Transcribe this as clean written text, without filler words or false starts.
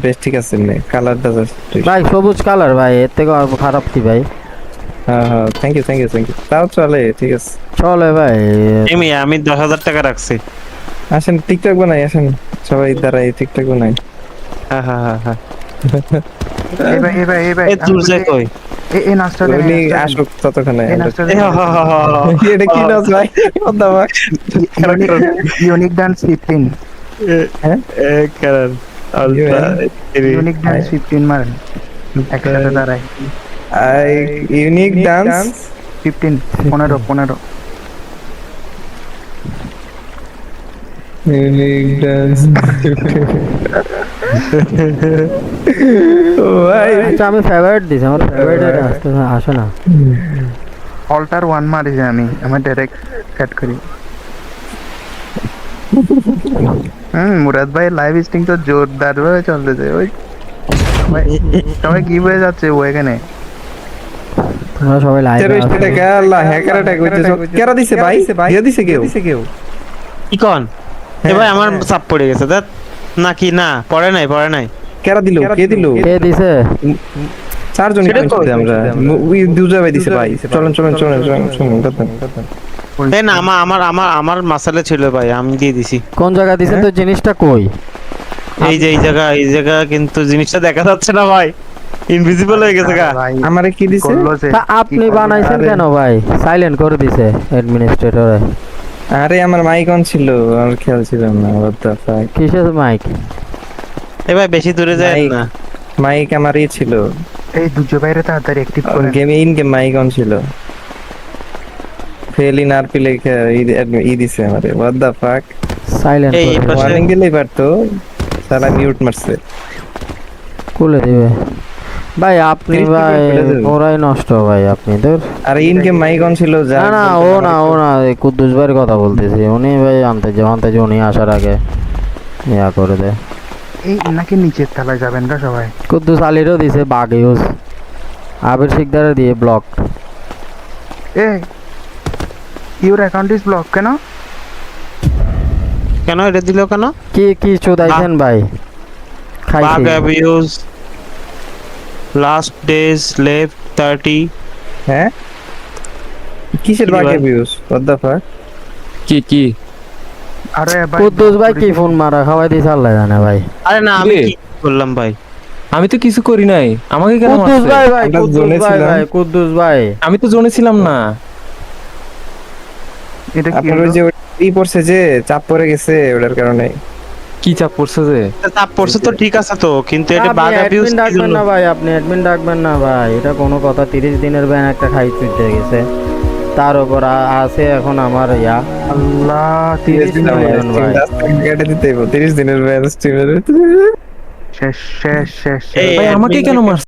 বেশ ঠিক আছে নে কালারটা জাস্ট ভাই সবুজ কালার ভাই, এর থেকে আর খারাপ কি ভাই? হ্যাঁ হ্যাঁ থ্যাংক ইউ তাও চলে ঠিক আছে। চলে ভাই। আমি 10,000 টাকা রাখছি। আসেন টিকটক বানাই আসেন সবাই দাঁড়াই টিকটক বানাই। হ্যাঁ হ্যাঁ হ্যাঁ হ্যাঁ। এই তুই যে কই? এই নাচটা দেন, উনি এই নাচটা দেন। আসুক ততক্ষণে এই নাচটা এ দেন। হা হা হা হা হা। এটা কি নাচ ভাই অধ্যাপক ইউনিক ডান্স 15, এ কারণ আলতা ইউনিক ডান্স 15 মারেন একসাথে দাঁড়ায়। I unique dance 15 15 unique dance ভাই আচ্ছা আমি ফেভারিট দিছি, আমার ফেভারিট এটা আসে না। অল্টার 1 মারিছে আমি, আমার ডাইরেক্ট সেট করি। মুরাদ ভাই লাইভ স্ট্রিম তো জোরদার ভাবে চলতেছে। ওই সবাই কি হয়ে যাচ্ছে ও এখানে? তোমরা সবাই লাইভে টেররিস্ট টাকা আল্লাহ হ্যাকার অ্যাটাক হইতেছে কেরা দিছে ভাই দিয়ে দিছে কেউ কি কোন? এ ভাই আমার চাপ পড়ে গেছে দেখ। নাকি না পড়ে নাই। কেরা দিল কে দিল কে দিছে? চারজন সেটা কইছে আমরা উই দুজা ভাই দিছে ভাই চলেন এই না আমার মাসালে ছিল ভাই, আমি দিয়ে দিছি। কোন জায়গা দিছে তো জিনিসটা কই? এই জায়গা কিন্তু জিনিসটা দেখা যাচ্ছে না ভাই, ইনভিজিবল হয়ে গেছে গা। ভাই আমারে কি দিছে করলো যে তা আপনি বানাইছেন কেন ভাই? সাইলেন্ট করে দিছে অ্যাডমিনিস্ট্রেটরে। আরে আমার মাইক অন ছিল আমার খেয়াল ছিল না what the fuck কিসের মাইক? এ ভাই বেশি দূরে যায় মাইক না। মাইক আমারই ছিল এই দুজো বাইরে তাড়াতাড়ি অ্যাক্টিভ করেন। গেমে ইন গেম মাইক অন ছিল ফেল ইন আরপি লেখা ই দিছে আমারে what the fuck সাইলেন্ট এই করে পাশে- ওয়ার্নিং দিলেই পারতো সালা মিউট মারছে খুলে দিবে ভাই। আপনি 30 ভাই খুলে দেবে। ওরাই নষ্ট ভাই, আপনি তোর। আর ইন গেম মাইক অন ছিল যা না না এই কুদ্দুস ভাইয়ের কথা বলতেছি। উনি ভাই আনতে যে উনি আসার আগে ইয়া করে দে। এই নাকি নিচের তলায় যাবেন না সবাই? কুদ্দুস আলীরও দিছে বাগ ইউজ, আবির শিকদারে দিয়ে block. A your account is block কেন? কেন এটা দিল কেন? কি চোদাইছেন ভাই? বাগ খাইছি অ্যাবিউজ লাস্ট ডেজ লেফট 30। হ্যাঁ কিসের কি বাকি ভাই? ভিউজ what the fuck কি আরে ভাই কুদ্দুস ভাই কি ফোন মারা খাওয়াই দিছে আল্লাহ জানে ভাই। আরে না আমি রে। কি করলাম ভাই? আমি তো কিছু করি নাই, আমাকে কেন কুদ্দুস মারছে? ভাই আমরা কুদ্দুস জোনে ভাই ছিলাম। কুদ্দুস ভাই আমি তো জোনে ছিলাম না। এটা কি আপনার ওই যে ই পড়ছে যে চাপ পড়ে গেছে ওটার কারণে কি চাপ পড়ছে যে? চাপ পড়ছে তো ঠিক আছে তো, কিন্তু এটা আপনি বাগ অ্যাবিউজ অ্যাডমিন ডাকবেন না ভাই, আপনি অ্যাডমিন ডাকবেন না ভাই। এটা কোনো কথা? 30 দিনের ব্যান একটা খাই চুইতে গেছে, তার উপর আছে এখন আমার ইয়া আল্লাহ 30 দিন আমার মিলিয়ন ভাই। কেটে দিতে হইব 30 দিনের ব্যাচ স্ট্রিমের শেষ এই ভাই আমাকে admin কেন মারছে?